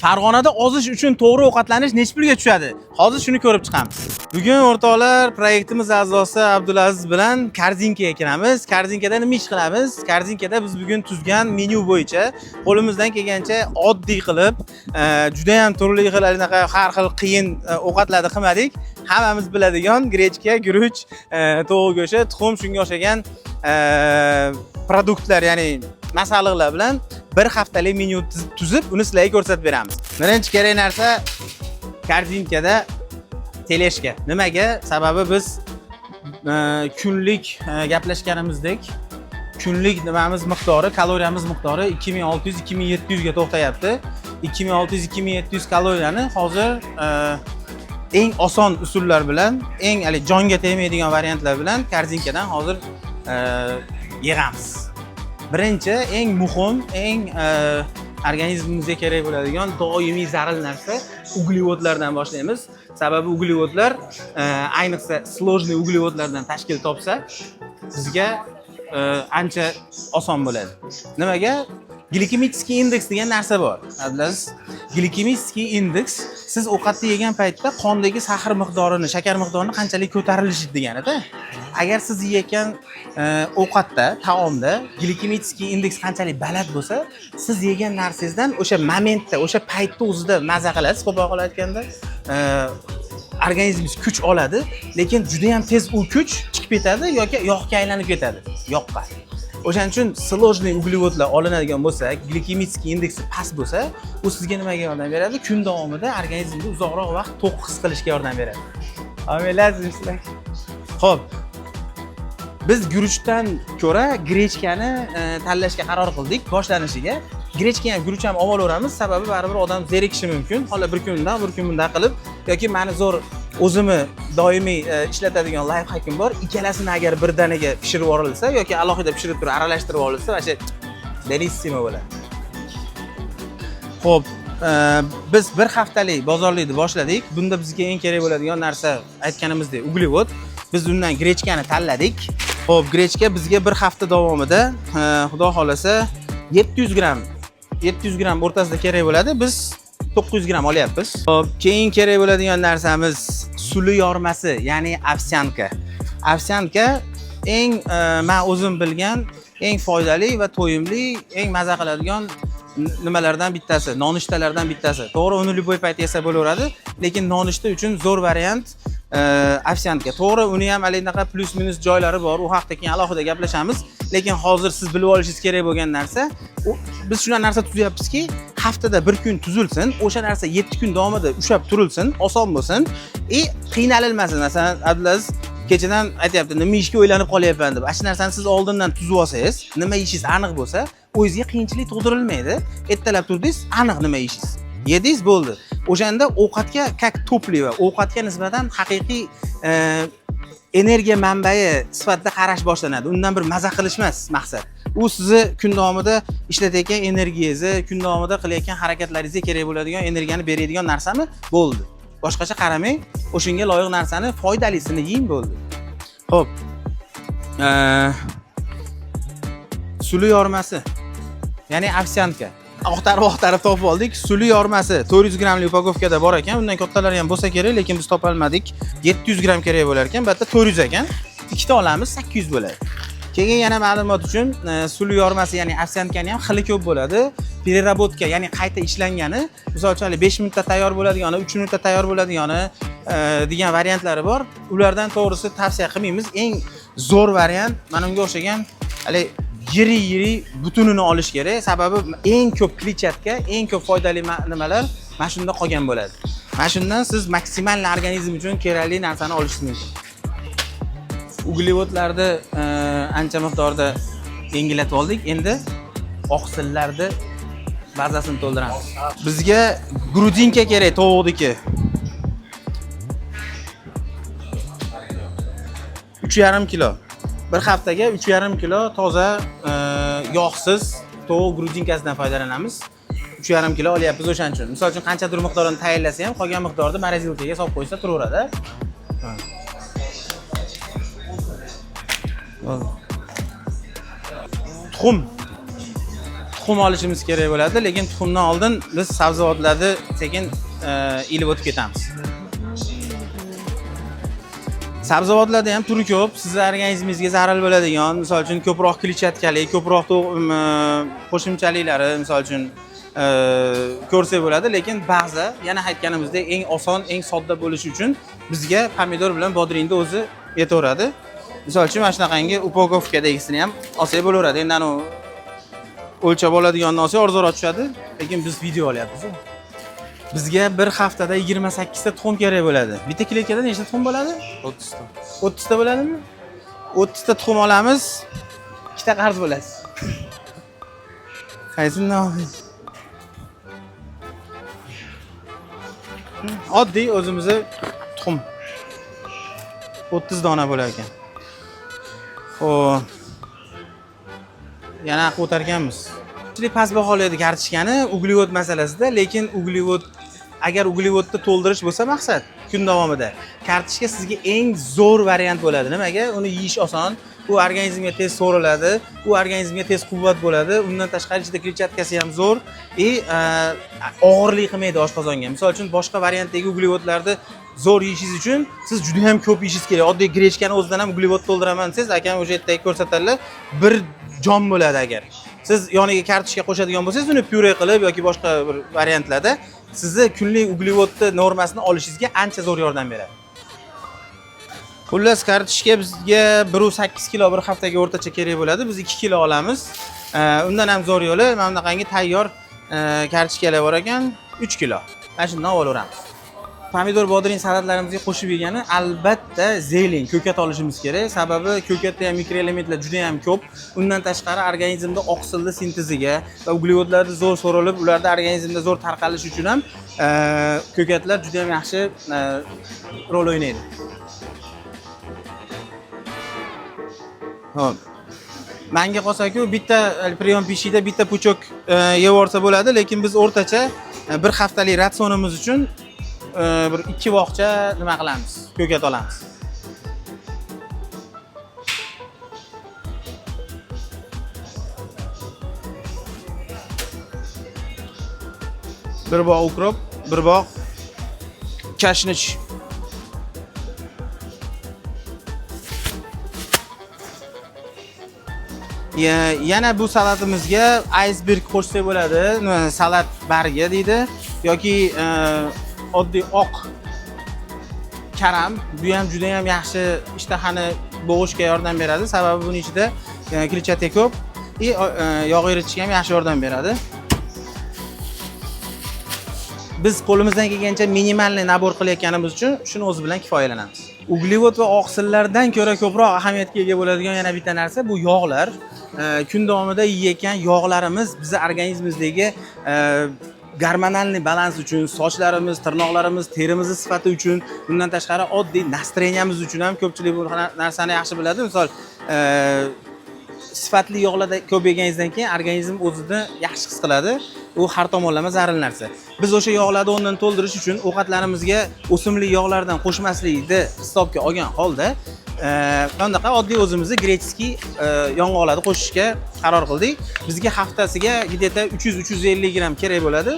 Farg'onada ozish uchun to'g'ri ovqatlanish necha pulga tushadi? Hozir shuni ko'rib chiqamiz. Bugun o'rtoqlar, proyektimiz a'zosi Abdulaziz bilan Korzinkaga kiramiz. Korzinkada nima ish qilamiz? Korzinkada biz bugun tuzgan menyu bo'yicha qo'limizdan kelgancha oddiy qilib, juda ham turli xil har xil qiyin ovqatlarni qilmadik. Hammamiz biladigan grechka, guruch, tovuq go'shti, tuxum, shunga o'xshagan produktlar, ya'ni masalliqlar bilan bir haftalik menyu tuzib, uni sizlarga ko'rsatib beramiz. Birinchi kerak narsa Korzinkada teleshka. Nimaga? Sababi biz kunlik gaplashganimizdek kunlik nimamiz miqdori, kaloriyamiz miqdori 2600-2700 ga to'xtayapti. 2600-2700 kaloriyani hozir eng oson usullar bilan, eng jonga tegmaydigan variantlar bilan Korzinkadan hozir yig'amiz. Birinchi, eng muhim, eng organizmimizga kerak bo'ladigan doimiy zarur narsa uglevodlardan boshlaymiz. Sababi uglevodlar, ayniqsa sложный uglevodlardan tashkil topsa, sizga ancha oson bo'ladi. Nimaga? Glikemiический indeks degan narsa bor. Abdulaziz, glikemiический indeks siz ovqatni yegan paytda qondagi shakar miqdorini qanchalik ko'tarilishi deganida. Agar siz yeyotgan ovqatda, taomda glikemiический indeks qanchalik baland bo'lsa, siz yegan narsangizdan o'sha momentda, o'sha paytda o'zida maza qilasiz, qo'pol aytganda, organizmingiz kuch oladi, lekin juda ham tez u kuch chiqib ketadi yoki yog'ga aylanib ketadi. Yoqqa. O'shaning uchun sложный uglevodlar olinadigan bo'lsa, glikemiический indeksi past bo'lsa, u sizga nimaga yordam beradi? Kun davomida organizmga uzoqroq vaqt to'q his qilishga yordam beradi. Omelasizlar. Xo'p. Biz guruchdan ko'ra grechkani tanlashga qaror qildik boshlanishiga. Grechka ham, guruch ham olaveramiz, sababi baribir odam zerikishi mumkin. Xo'la bir kundan qilib yoki meni zo'r o'zimni doimiy ishlatadigan life hackim bor. Ikkalasini agar birdaniga pishirib yuborilsa yoki alohida pishirib turib aralashtirib yuborilsa, o'sha delissimo bo'ladi. Xo'p, biz bir haftalik bozorlikni boshladik. Bunda bizga eng kerak bo'ladigan narsa aytganimizdek uglevod. Biz undan grechkani tanladik. Xo'p, grechka bizga bir hafta davomida, xudo xolasa 700 gram o'rtasida kerak bo'ladi. Biz 900 gram olyapmiz. Xo'p, keyin kerak bo'ladigan narsamiz suli yormasi, ya'ni ovsyanka. Ovsyanka eng men o'zim bilgan eng foydali va to'yimli, eng maza qiladigan nimalardan bittasi, nonushtalardan bittasi. To'g'ri, uni любой payt yesa bo'laveradi, lekin nonushta uchun zo'r variant ovsyanka. To'g'ri, uni ham anaqa plus minus joylari bor. U haqida keyin alohida gaplashamiz. Lekin hozir siz bilib olishingiz kerak bo'lgan narsa, biz shunday narsa tuzyapmizki, haftada bir kun tuzilsin, o'sha narsa 7 kun davomida ushlab turilsin, oson bo'lsin, qiynalilmasin. Masalan, Abdulaziz kechadan aytayapti, nima ishga o'ylanib qolyapman deb. Shu narsani siz oldindan tuzib olsangiz, nima yeyishingiz aniq bo'lsa, o'zingizga qiyinchilik tug'dirilmaydi. Ertalab turdingiz, aniq nima yeyishingiz. Yedingiz bo'ldi. O'shanda ovqatga как topливо, ovqatga nisbatan haqiqiy energiya manbai sifatida qarash boshlanadi. Undan bir maza qilish emas maqsad. U sizni kun davomida ishlatayotgan energiyangizni, kun davomida qilayotgan harakatlaringizga kerak bo'ladigan energiyani beradigan narsami? Bo'ldi. Boshqacha qaramang, o'shunga loyiq narsani, foydalisini yeng bo'ldi. Xo'p. Suli yormasi, ya'ni ovsyanka. Oqtarib topib oldik. Suli yormasi 400 gramlik upakovkada bor ekan. Undan kattalari ham bo'lsa kerak, lekin biz topa olmadik. 700 gram kerak bo'lar ekan, bu yerda 400 ekan. Ikkita olamiz, 800 bo'ladi. Keyin yana ma'lumot uchun, suli yormasi, ya'ni ovsyankani ham xili ko'p bo'ladi. Переработка, ya'ni qayta ishlangani, misol uchun 5 minutda tayyor bo'ladigani, 3 minutda tayyor bo'ladigani degan variantlari bor. Ulardan to'g'risi tavsiya qilmaymiz. Eng zo'r variant mana unga o'xshagan yiri butunini olish kerak. Sababi eng ko'p kletchatka, eng ko'p foydali nimalar mana shunda qolgan bo'ladi. Mana shundan siz maksimal organizm uchun kerakli narsani olishingiz mumkin. Uglevodlarni ancha miqdorda yengillatib oldik. Endi oqsillarni bazasini to'ldiramiz. Bizga grudinka kerak, tovuqniki. 3,5 kilo. Bir haftaga 3,5 kilo toza yog'siz tovuq grudinkasidan foydalanamiz. 3,5 kilo olyapmiz o'shaning uchun. Misol uchun qanchadir miqdorini tayyorlasa ham, qolgan miqdorni morozilkaga solib qo'ysa turaveradi. Tuxum tuxum olishimiz kerak bo'ladi, lekin tuxumdan oldin biz sabzavotlarni sekin ilib o'tib ketamiz. Sabzavotlarda ham turi ko'p. Sizning organizmingizga zarar bo'ladigan, misol uchun ko'proq kletchatkali, ko'proq qo'shimchaliklari, misol uchun ko'rsak bo'ladi, lekin ba'zi yana aytganimizdek eng oson, eng sodda bo'lishi uchun bizga pomidor bilan bodringni o'zi yetaveradi. Misol uchun mana shunaqangi upakovkadagisini ham olsak bo'laveradi. Endi anu o'lchab oladigandan olsak arzonroq tushadi, lekin biz video olyapmiz. Bizga bir haftada 28 ta tuxum kerak bo'ladi. Bitta kletkada nechta tuxum bo'ladi? 30 ta. 30 ta bo'ladimi? 30 ta tuxum olamiz. 2 ta qarz bo'ladi. Qaysini olamiz? Oddiy o'zimizni tuxum 30 dona bo'lar ekan. Xo'p. Yana o'tar ekanmiz. Past baholaydi kartoshkani uglevod masalasida, lekin uglevod agar uglevodni to'ldirish bo'lsa maqsad kun davomida, kartoshka sizga eng zo'r variant bo'ladi. Nimaga? Uni yeyish oson, u organizmga tez so'riladi, u organizmga tez quvvat bo'ladi. Undan tashqari ichida kletchatkasi ham zo'r, og'irlik qilmaydi oshqozonga. Misol uchun boshqa variantdagi uglevodlarni zo'r yeyishingiz uchun siz juda ham ko'p yeyishingiz kerak. Oddiy grechkani o'zidan ham uglevod to'ldiraman desangiz, akam o'sha yerdagi ko'rsatadilar, bir jon bo'ladi agar. Siz yoniga kartoshka qo'shadigan bo'lsangiz, uni pyure qilib yoki boshqa bir variantlarda sizni kunlik uglevodni normasini olishingizga ancha zo'r yordam beradi. Xullas, kartoshka bizga 1.8 kilo bir haftaga o'rtacha kerak bo'ladi. Biz 2 kilo olamiz. Undan ham zo'r yo'li mana bunaqangi tayyor kartoshkalar bor ekan, 3 kilo. Mana shundan olaveramiz. Pomidor bodring salatlarimizga qo'shib yegani albatta zelen, ko'kat olishimiz kerak. Sababi ko'katda ham mikroelementlar juda ham ko'p. Undan tashqari organizmda oqsilni sinteziga va uglevodlarni zo'r so'rilib, ularda organizmda zo'r tarqalish uchun ham ko'katlar juda ham yaxshi rol o'ynaydi. Xo'p. Menga qolsa-ku bitta priyon pishida bitta puchok yeb olsa bo'ladi, lekin biz o'rtacha bir haftalik ratsionimiz uchun bir 2 voqcha nima qilamiz? Ko'kat olamiz. Bir bog' ukrop, bir bog' kashnich. Yana bu salatimizga iceberg qo'shsak bo'ladi, salat bargi deydi yoki oddiy oq karam, bu ham juda ham yaxshi ishtahani bo'g'ishga yordam beradi. Sababi buning ichida kletchatka ko'p, yog' eritishga ham yaxshi yordam beradi. Biz qo'limizdan kelgancha minimalniy nabor qilayotganimiz uchun shuni o'zi bilan kifoyalanamiz. Uglevod va oqsillardan ko'ra ko'proq ahamiyatga ega bo'ladigan yana bitta narsa bu yog'lar. Kun davomida yeyotgan yog'larimiz bizning organizmimizdagi gormonalniy balans uchun, sochlarimiz, tirnoqlarimiz, terimiz sifati uchun, bundan tashqari oddiy настроениямiz uchun ham ko'pchilik bu narsani yaxshi biladi. Misol, sifatli yog'larda ko'p yeganingizdan keyin organizm o'zini yaxshi his qiladi. U har tomonlama zarur narsa. Biz o'sha yog'larni o'rnidan to'ldirish uchun ovqatlarimizga o'simlik yog'lardan qo'shmaslikni hisobga olgan holda bundaqa oddiy o'zimizni grechskiy yong'oqlarni qo'shishga qaror qildik. Bizga haftasiga где-то 300-350 gram kerak bo'ladi.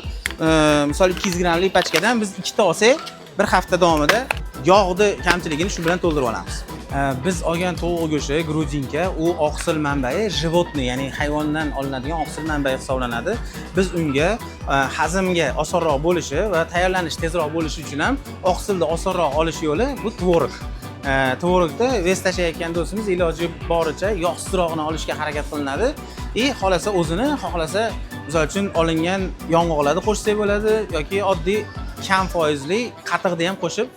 Misol 200 gramlik pachkadan biz 2 ta olsak, bir hafta davomida yog'ni kamchiligini shu bilan to'ldirib olamiz. Biz olgan tovuq go'shti, grudinka, u oqsil manbai, животный, ya'ni hayvondan olinadigan oqsil manbai hisoblanadi. Biz unga hazmga osonroq bo'lishi va tayyorlanish tezroq bo'lishi uchun ham oqsilni osonroq olish yo'li bu tvorog. Tvorogda vez tashlayotgan do'stimiz iloji boricha yog'sizrog'ini olishga harakat qilinadi. Xolasa o'zini, xohlasa misol uchun olingan yong'oqlarni qo'shsak bo'ladi yoki oddiy kam foizli qatiqni ham qo'shib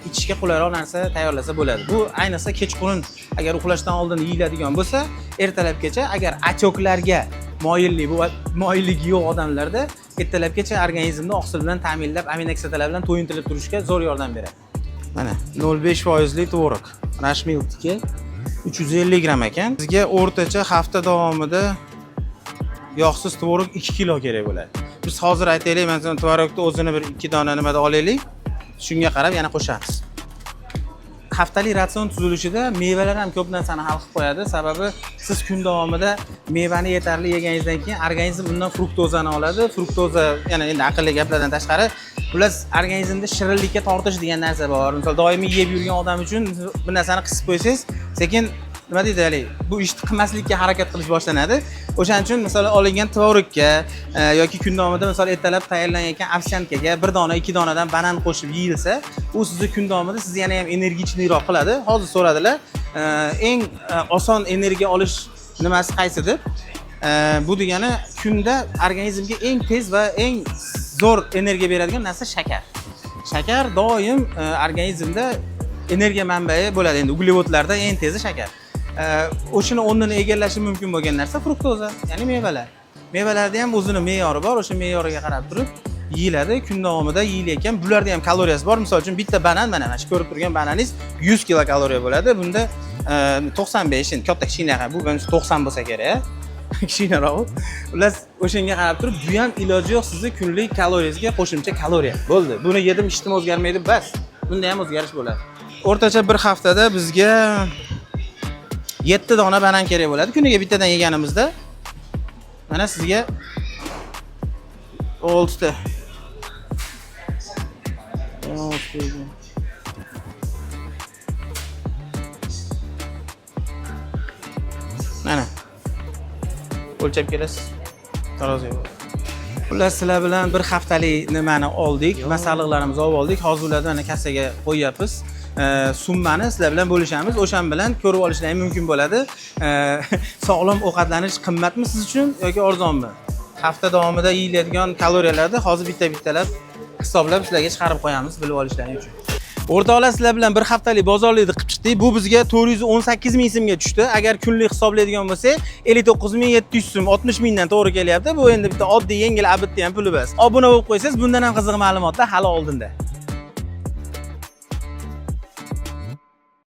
ichishga qulayroq narsa tayyorlasa bo'ladi. Bu ayniqsa kechqurun agar uxlashdan oldin yeyiladigan bo'lsa, ertalabgacha agar atoklarga moyilligi yo'q odamlarda ertalabgacha organizmni oqsil bilan ta'minlab, aminokislotalar bilan to'yintirib turishga zo'r yordam beradi. Mana 0.5% tvorog, Rush Milk'ga 350 gram ekan. Bizga o'rtacha hafta davomida yog'siz tvorog 2 kilo kerak bo'ladi. Biz hozir aytaylik, masalan, tvorogni o'zini bir 2 dona nimada olaylik. Shunga qarab yana qo'shamiz. haftalik ratsion tuzilishida mevalar ham ko'p narsani hal qilib qo'yadi. Sababi siz kun davomida mevani yetarli yeganingizdan keyin organizm undan fruktozani oladi. Fruktoza, ya'ni endi aqlli gaplardan tashqari, ular organizmda shirinlikka tortish degan narsa bor. Misol doimiy yeb yurgan odam uchun bir narsani qisib qo'ysangiz, sekin nima deydi, ya'ni bu ishni qilmaslikka harakat qilish boshlanadi. O'shaning uchun misol olingan tvorogga yoki kun davomida misol ertalab tayyorlangan ovsyankaga bir dona, ikki donadan banan qo'shib yeyilsa, u sizni kun davomida sizni yana ham energichliroq qiladi. Hozir so'radilar, eng oson energiya olish nimasi qaysi deb. Bu degani kunda organizmga eng tez va eng zo'r energiya beradigan narsa shakar. Shakar doim organizmda energiya manbai bo'ladi. Endi uglevodlarda eng tezi shakar. O'shini o'rnini egallashi mumkin bo'lgan narsa fruktoza, ya'ni mevalar. Mevalarda ham o'zining me'yori bor, o'sha me'yoriga qarab turib yeyiladi. Kun davomida yeyilayotgan, bularda ham kaloriyasi bor. Misol uchun bitta banan, mana shu ko'rib turgan bananingiz 100 kilokaloriya bo'ladi. Bunda 95, endi katta kichkina, bu 90 bo'lsa kerak. Kichkinaroq. Ular o'shanga qarab turib, bu ham iloji yo'q sizni kunlik kaloriyangizga qo'shimcha kaloriya. Bo'ldi. Buni yedim, ishtim o'zgarmaydi, bas. Bunda ham o'zgarish bo'ladi. O'rtacha bir haftada bizga 7 dona banan kerak bo'ladi. Kuniga bittadan yeganimizda mana sizga 6 ta. Mana. O'lchab kelasiz. Taroziga. Xullas sizlar bilan bir haftalik nimani oldik, masalliqlarimizni olib oldik. Hozir ularni mana kassaga qo'yapmiz. Summani sizlar bilan bo'lishamiz. O'shan bilan ko'rib olishlaringiz mumkin bo'ladi. Sog'lom ovqatlanish qimmatmi siz uchun yoki arzonmi? Hafta davomida yeyiladigan kaloriyalarni hozir bitta-bittalab hisoblab sizlarga chiqarib qo'yamiz, bilib olishlaringiz uchun. O'rtoqlar, sizlar bilan bir haftalik bozorlikni qilib chiqdik. Bu bizga 418 ming so'mga tushdi. Agar kunlik hisoblaydigan bo'lsak, 59700 so'm, 60 mingdan to'g'ri kelyapti. Bu endi bitta oddiy yengil abitda ham puli bas. Obuna bo'lib qo'ysangiz, bundan ham qiziq ma'lumotlar hali oldinda.